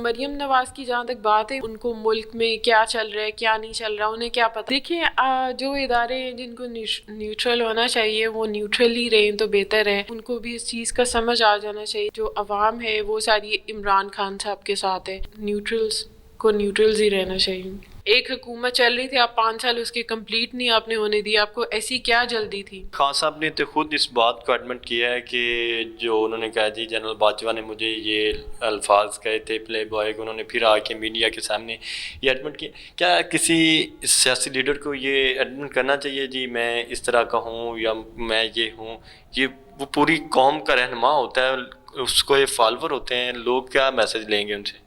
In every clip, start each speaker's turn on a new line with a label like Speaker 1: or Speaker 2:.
Speaker 1: مریم نواز کی جہاں تک بات ہے، ان کو ملک میں کیا چل رہا ہے کیا نہیں چل رہا انہیں کیا پتہ. دیکھیں جو ادارے ہیں جن کو نیوٹرل ہونا چاہیے وہ نیوٹرل ہی رہیں تو بہتر ہے. ان کو بھی اس چیز کا سمجھ آ جانا چاہیے جو عوام ہے وہ ساری عمران خان صاحب کے ساتھ ہے. نیوٹرلز کو نیوٹرلز ہی رہنا چاہیے. ایک حکومت چل رہی تھی، آپ 5 سال اس کے کمپلیٹ نہیں آپ نے ہونے دی، آپ کو ایسی کیا جلدی تھی؟
Speaker 2: خان صاحب نے تو خود اس بات کو ایڈمٹ کیا ہے کہ جو انہوں نے کہا جی جنرل باجوہ نے مجھے یہ الفاظ کہے تھے پلے بوائے کو، انہوں نے پھر آ کے میڈیا کے سامنے یہ ایڈمٹ کیا. کیا کسی سیاسی لیڈر کو یہ ایڈمٹ کرنا چاہیے جی میں اس طرح کا ہوں یا میں یہ ہوں؟ یہ وہ پوری قوم کا رہنما ہوتا ہے، اس کو یہ فالوور ہوتے ہیں، لوگ کیا میسج لیں گے ان سے؟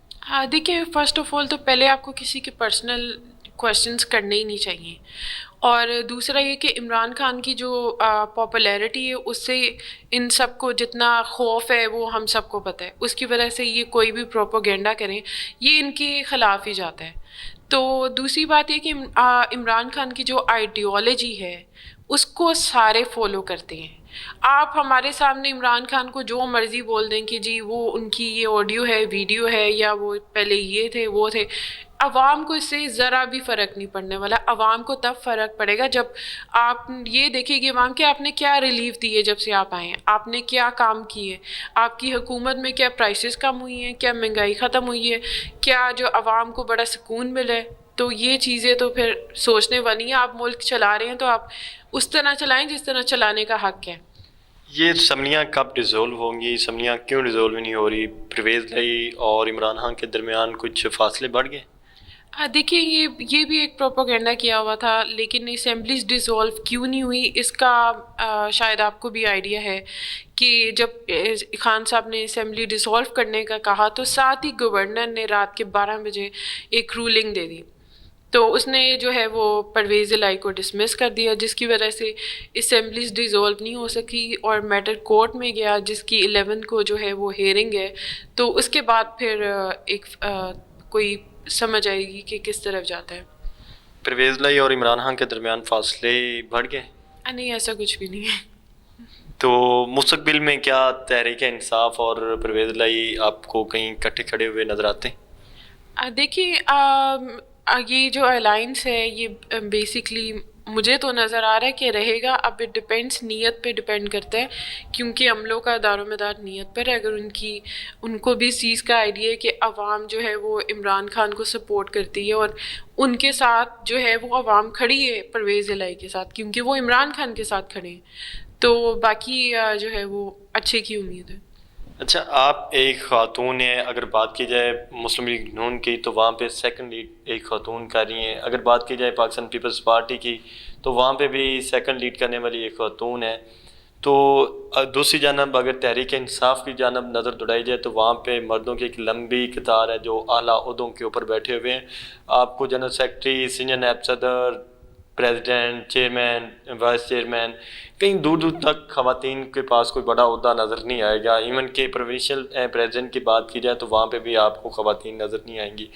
Speaker 1: دیکھیں فرسٹ آف آل تو پہلے آپ کو کسی کے پرسنل کویشچنس کرنے ہی نہیں چاہیے، اور دوسرا یہ کہ عمران خان کی جو پاپولیرٹی ہے اس سے ان سب کو جتنا خوف ہے وہ ہم سب کو پتہ ہے. اس کی وجہ سے یہ کوئی بھی پروپوگینڈا کریں یہ ان کے خلاف ہی جاتا ہے. تو دوسری بات یہ کہ عمران خان کی جو آئیڈیالوجی ہے اس کو سارے فالو کرتے ہیں. آپ ہمارے سامنے عمران خان کو جو مرضی بول دیں کہ جی وہ ان کی یہ آڈیو ہے ویڈیو ہے یا وہ پہلے یہ تھے وہ تھے، عوام کو اس سے ذرا بھی فرق نہیں پڑنے والا. عوام کو تب فرق پڑے گا جب آپ یہ دیکھیں گے عوام کہ آپ نے کیا ریلیف دی ہے جب سے آپ آئے ہیں، آپ نے کیا کام کیے، آپ کی حکومت میں کیا پرائسز کم ہوئی ہیں، کیا مہنگائی ختم ہوئی ہے، کیا جو عوام کو بڑا سکون ملا ہے. تو یہ چیزیں تو پھر سوچنے والی ہیں. آپ ملک چلا رہے ہیں تو آپ اس طرح چلائیں جس طرح چلانے کا حق ہے.
Speaker 2: یہ اسمبلیاں کب ڈیزولو ہوں گی؟ اسمبلیاں کیوں ڈیزولو نہیں ہو رہی؟ پرویز لائی اور عمران خان کے درمیان کچھ فاصلے بڑھ گئے؟
Speaker 1: دیکھیے یہ بھی ایک پروپوگینڈا کیا ہوا تھا، لیکن اسمبلیز ڈیزولو کیوں نہیں ہوئی اس کا شاید آپ کو بھی آئیڈیا ہے کہ جب خان صاحب نے اسمبلی ڈیزولو کرنے کا کہا تو ساتھ ہی گورنر نے رات کے 12 بجے ایک رولنگ دے دی. تو اس نے جو ہے وہ پرویز الہی کو ڈسمس کر دیا، جس کی وجہ سے اسمبلیز ڈیزولو نہیں ہو سکی اور میٹر کورٹ میں گیا جس کی 11 کو جو ہے وہ ہیئرنگ ہے. تو اس کے بعد پھر ایک کوئی سمجھ آئے گی کہ کس طرف جاتا ہے.
Speaker 2: پرویز لائی اور عمران خان کے درمیان فاصلے بڑھ گئے؟
Speaker 1: نہیں ایسا کچھ بھی نہیں ہے.
Speaker 2: تو مستقبل میں کیا تحریک انصاف اور پرویز لائی آپ کو کہیں اکٹھے کھڑے ہوئے نظر آتے ہیں؟
Speaker 1: دیکھیے یہ جو الائنس ہے یہ بیسکلی مجھے تو نظر آ رہا ہے کہ رہے گا. اب اٹ ڈپینڈس، نیت پہ ڈپینڈ کرتا ہے کیونکہ عملوں کا دار و مدار نیت پر ہے. اگر ان کو بھی اس چیز کا آئیڈیا ہے کہ عوام جو ہے وہ عمران خان کو سپورٹ کرتی ہے اور ان کے ساتھ جو ہے وہ عوام کھڑی ہے پرویز الہی کے ساتھ کیونکہ وہ عمران خان کے ساتھ کھڑے ہیں، تو باقی جو ہے وہ اچھے کی امید ہے.
Speaker 2: اچھا آپ ایک خاتون ہیں، اگر بات کی جائے مسلم لیگ نون کی تو وہاں پہ سیکنڈ لیڈ ایک خاتون کر رہی ہیں. اگر بات کی جائے پاکستان پیپلز پارٹی کی تو وہاں پہ بھی سیکنڈ لیڈ کرنے والی ایک خاتون ہے. تو دوسری جانب اگر تحریک انصاف کی جانب نظر دوڑائی جائے تو وہاں پہ مردوں کی ایک لمبی قطار ہے جو اعلیٰ عہدوں کے اوپر بیٹھے ہوئے ہیں. آپ کو جنرل سیکرٹری، سینئر نائب صدر، پریزیڈنٹ، چیئرمین، وائس چیئرمین، کہیں دور دور تک خواتین کے پاس کوئی بڑا عہدہ نظر نہیں آئے گا. ایون کہ پروونشل پریزیڈنٹ کی بات کی جائے تو وہاں پہ بھی آپ کو خواتین نظر نہیں آئیں گی.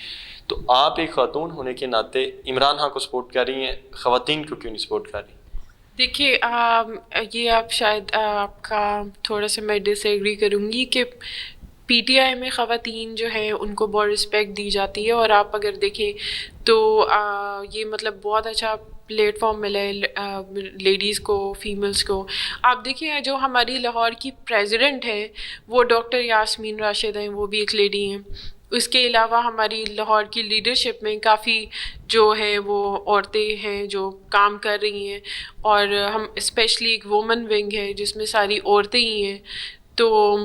Speaker 2: تو آپ ایک خاتون ہونے کے ناطے عمران خان کو سپورٹ کر رہی ہیں، خواتین کو کیوں نہیں سپورٹ کر رہی؟
Speaker 1: دیکھیے یہ آپ شاید آپ کا تھوڑا سا میں ڈس ایگری کروں گی کہ پی ٹی آئی میں خواتین جو ہیں ان کو بہت رسپیکٹ دی جاتی ہے، اور آپ اگر دیکھیں تو یہ مطلب بہت اچھا پلیٹ فارم ملا ہے لیڈیز کو، فیمیلز کو. آپ دیکھیں جو ہماری لاہور کی پریزیڈنٹ ہے وہ ڈاکٹر یاسمین راشد ہیں، وہ بھی ایک لیڈی ہیں. اس کے علاوہ ہماری لاہور کی لیڈرشپ میں کافی جو ہیں وہ عورتیں ہیں جو کام کر رہی ہیں، اور ہم اسپیشلی ایک وومن ونگ ہے جس میں ساری عورتیں ہی ہیں. تو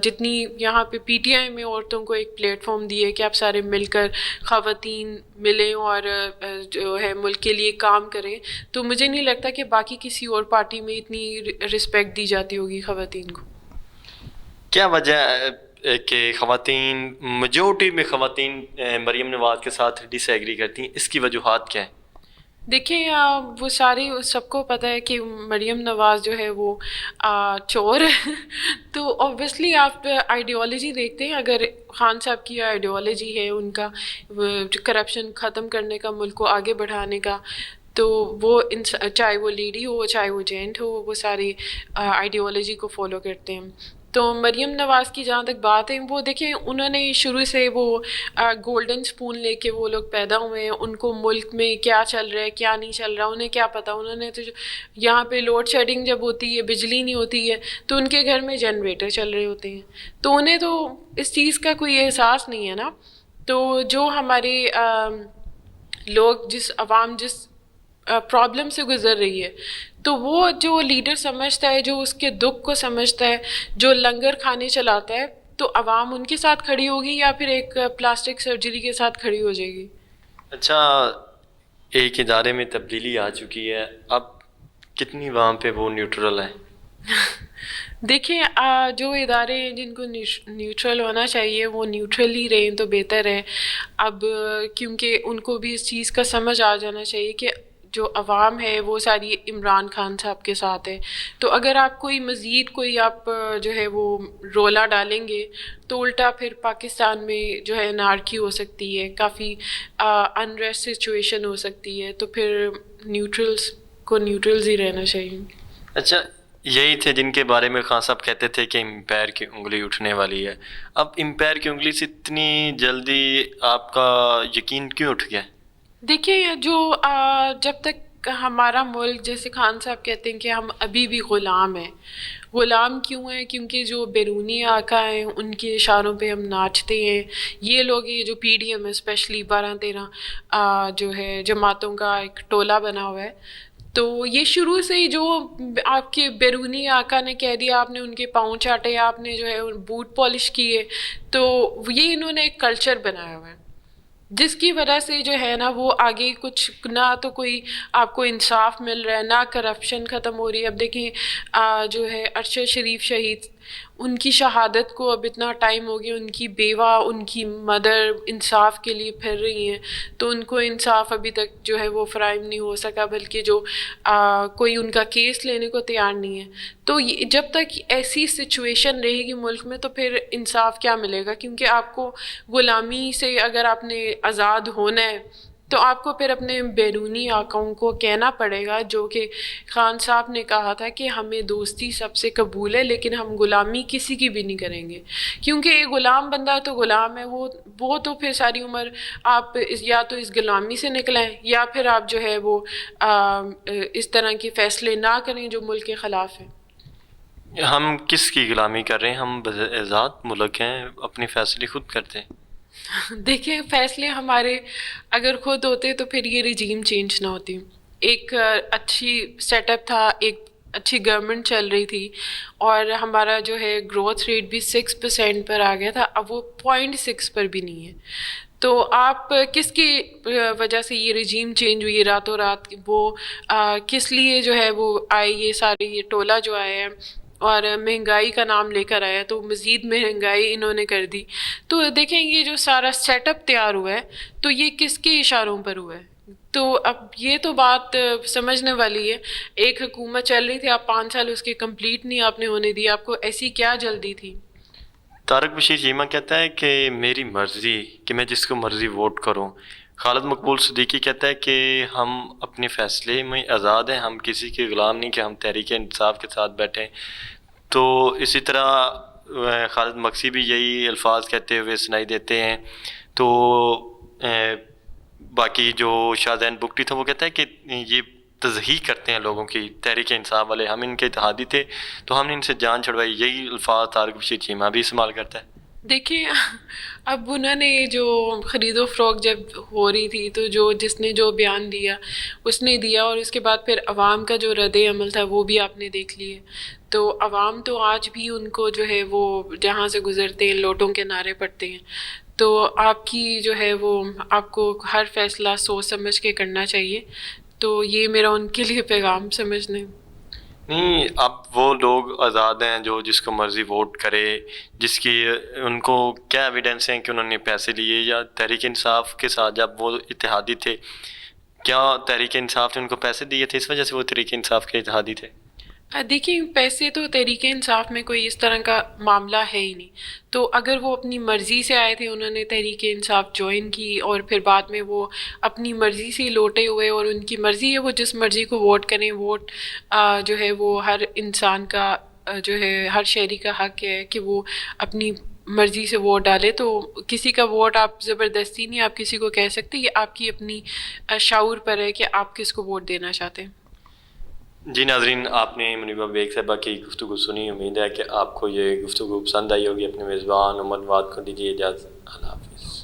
Speaker 1: جتنی یہاں پہ پی ٹی آئی میں عورتوں کو ایک پلیٹ فارم دی ہے کہ آپ سارے مل کر خواتین ملیں اور جو ہے ملک کے لیے کام کریں، تو مجھے نہیں لگتا کہ باقی کسی اور پارٹی میں اتنی رسپیکٹ دی جاتی ہوگی خواتین کو.
Speaker 2: کیا وجہ ہے کہ خواتین میجورٹی میں خواتین مریم نواز کے ساتھ ڈس ایگری کرتی ہیں؟ اس کی وجوہات کیا ہیں؟
Speaker 1: دیکھیں وہ سارے سب کو پتہ ہے کہ مریم نواز جو ہے وہ چور ہے. تو اوبویسلی آپ آئیڈیالوجی دیکھتے ہیں، اگر خان صاحب کی آئیڈیالوجی ہے ان کا کرپشن ختم کرنے کا، ملک کو آگے بڑھانے کا، تو وہ چاہے وہ لیڈی ہو چاہے وہ جینٹ ہو وہ ساری آئیڈیالوجی کو فالو کرتے ہیں. تو مریم نواز کی جہاں تک بات ہے، وہ دیکھیں انہوں نے شروع سے وہ گولڈن سپون لے کے وہ لوگ پیدا ہوئے ہیں، ان کو ملک میں کیا چل رہا ہے کیا نہیں چل رہا انہیں کیا پتہ. انہوں نے تو یہاں پہ لوڈ شیڈنگ جب ہوتی ہے، بجلی نہیں ہوتی ہے، تو ان کے گھر میں جنریٹر چل رہے ہوتے ہیں، تو انہیں تو اس چیز کا کوئی احساس نہیں ہے نا. تو جو ہمارے لوگ، عوام جس پرابلم سے گزر رہی ہے، تو وہ جو لیڈر سمجھتا ہے، جو اس کے دکھ کو سمجھتا ہے، جو لنگر کھانے چلاتا ہے، تو عوام ان کے ساتھ کھڑی ہوگی یا پھر ایک پلاسٹک سرجری کے ساتھ کھڑی ہو جائے گی.
Speaker 2: اچھا، ایک ادارے میں تبدیلی آ چکی ہے، اب کتنی وہاں پہ وہ نیوٹرل ہے؟
Speaker 1: دیکھیں جو ادارے ہیں جن کو نیوٹرل ہونا چاہیے وہ نیوٹرل ہی رہیں تو بہتر ہے. اب کیونکہ ان کو بھی اس چیز کا سمجھ آ جانا چاہیے کہ جو عوام ہے وہ ساری عمران خان صاحب کے ساتھ ہے. تو اگر آپ کوئی آپ جو ہے وہ رولا ڈالیں گے تو الٹا پھر پاکستان میں جو ہے انارکی ہو سکتی ہے، کافی انریسٹ سچویشن ہو سکتی ہے. تو پھر نیوٹرلز ہی رہنا چاہیے.
Speaker 2: اچھا، یہی تھے جن کے بارے میں خان صاحب کہتے تھے کہ امپائر کی انگلی اٹھنے والی ہے. اب امپائر کی انگلی سے اتنی جلدی آپ کا یقین کیوں اٹھ گیا؟
Speaker 1: دیکھیے جب تک ہمارا ملک، جیسے خان صاحب کہتے ہیں کہ ہم ابھی بھی غلام ہیں. غلام کیوں ہیں؟ کیونکہ جو بیرونی آقا ہیں ان کے اشاروں پہ ہم ناچتے ہیں. یہ لوگ، یہ جو پی ڈی ایم ہے اسپیشلی 12-13 جو ہے جماعتوں کا ایک ٹولہ بنا ہوا ہے، تو یہ شروع سے ہی جو آپ کے بیرونی آقا نے کہہ دیا، آپ نے ان کے پاؤں چاٹے، آپ نے جو ہے بوٹ پالش کیے، تو یہ انہوں نے ایک کلچر بنایا ہوا ہے جس کی وجہ سے جو ہے نا وہ آگے کچھ نہ تو کوئی آپ کو انصاف مل رہا ہے، نہ کرپشن ختم ہو رہی ہے. اب دیکھیں جو ہے ارشد شریف شہید، ان کی شہادت کو اب اتنا ٹائم ہو گیا، ان کی بیوہ، ان کی مدر انصاف کے لیے پھر رہی ہیں، تو ان کو انصاف ابھی تک جو ہے وہ فراہم نہیں ہو سکا، بلکہ جو کوئی ان کا کیس لینے کو تیار نہیں ہے. تو جب تک ایسی سچویشن رہے گی ملک میں تو پھر انصاف کیا ملے گا؟ کیونکہ آپ کو غلامی سے اگر آپ نے آزاد ہونا ہے تو آپ کو پھر اپنے بیرونی آقاؤں کو کہنا پڑے گا، جو کہ خان صاحب نے کہا تھا کہ ہمیں دوستی سب سے قبول ہے لیکن ہم غلامی کسی کی بھی نہیں کریں گے. کیونکہ ایک غلام بندہ تو غلام ہے، وہ تو پھر ساری عمر آپ یا تو اس غلامی سے نکلیں یا پھر آپ جو ہے وہ اس طرح کے فیصلے نہ کریں جو ملک کے خلاف ہیں.
Speaker 2: ہم کس کی غلامی کر رہے ہیں؟ ہم آزاد ملک ہیں، اپنے فیصلے خود کرتے ہیں.
Speaker 1: دیکھیں فیصلے ہمارے اگر خود ہوتے تو پھر یہ رجیم چینج نہ ہوتی. ایک اچھی سیٹ اپ تھا، ایک اچھی گورنمنٹ چل رہی تھی، اور ہمارا جو ہے گروتھ ریٹ بھی 6% پر آ گیا تھا، اب وہ 0.6 پر بھی نہیں ہے. تو آپ کس کی وجہ سے یہ رجیم چینج ہوئی راتوں رات؟ وہ کس لیے جو ہے وہ آئے یہ سارے یہ ٹولہ جو آئے ہیں اور مہنگائی کا نام لے کر آیا، تو مزید مہنگائی انہوں نے کر دی. تو دیکھیں یہ جو سارا سیٹ اپ تیار ہوا ہے تو یہ کس کے اشاروں پر ہوا ہے؟ تو اب یہ تو بات سمجھنے والی ہے. ایک حکومت چل رہی تھی، آپ 5 سال اس کے کمپلیٹ نہیں آپ نے ہونے دی، آپ کو ایسی کیا جلدی تھی؟
Speaker 2: طارق بشیر چیمہ کہتا ہے کہ میری مرضی کہ میں جس کو مرضی ووٹ کروں. خالد مقبول صدیقی کہتا ہے کہ ہم اپنے فیصلے میں آزاد ہیں، ہم کسی کے غلام نہیں کہ ہم تحریک انصاف کے ساتھ بیٹھیں. تو اسی طرح خالد مکسی بھی یہی الفاظ کہتے ہوئے سنائی دیتے ہیں. تو باقی جو شاہزین بگٹی تھا وہ کہتا ہے کہ یہ تضحیق کرتے ہیں لوگوں کی، تحریک انصاف والے، ہم ان کے اتحادی تھے تو ہم نے ان سے جان چھڑوائی. یہی الفاظ طارق بشیر چیمہ بھی استعمال کرتا ہے.
Speaker 1: دیکھیں اب انہوں نے جو خرید و فروخت جب ہو رہی تھی تو جس نے جو بیان دیا اس نے دیا، اور اس کے بعد پھر عوام کا جو رد عمل تھا وہ بھی آپ نے دیکھ لیے. تو عوام تو آج بھی ان کو جو ہے وہ جہاں سے گزرتے ہیں لوٹوں کے نعرے پڑتے ہیں. تو آپ کی جو ہے وہ آپ کو ہر فیصلہ سوچ سمجھ کے کرنا چاہیے. تو یہ میرا ان کے لیے پیغام سمجھنے.
Speaker 2: نہیں، اب وہ لوگ آزاد ہیں جو جس کو مرضی ووٹ کرے، جس کی ان کو کیا ایویڈنس ہیں کہ انہوں نے پیسے لیے، یا تحریک انصاف کے ساتھ جب وہ اتحادی تھے کیا تحریک انصاف نے ان کو پیسے دیے تھے اس وجہ سے وہ تحریک انصاف کے اتحادی تھے؟
Speaker 1: دیکھیں پیسے تو تحریک انصاف میں کوئی اس طرح کا معاملہ ہے ہی نہیں. تو اگر وہ اپنی مرضی سے آئے تھے، انہوں نے تحریک انصاف جوائن کی اور پھر بعد میں وہ اپنی مرضی سے لوٹے ہوئے، اور ان کی مرضی ہے وہ جس مرضی کو ووٹ کریں. ووٹ جو ہے وہ ہر انسان کا جو ہے ہر شہری کا حق ہے کہ وہ اپنی مرضی سے ووٹ ڈالے. تو کسی کا ووٹ آپ زبردستی نہیں آپ کسی کو کہہ سکتے. یہ آپ کی اپنی شعور پر ہے کہ آپ کس کو ووٹ دینا چاہتے ہیں.
Speaker 2: جی ناظرین، آپ نے منیبہ بیگ صاحبہ کی گفتگو سنی. امید ہے کہ آپ کو یہ گفتگو پسند آئی ہوگی. اپنے میزبان محمد واد کو دیجیے اجازت. اللہ حافظ.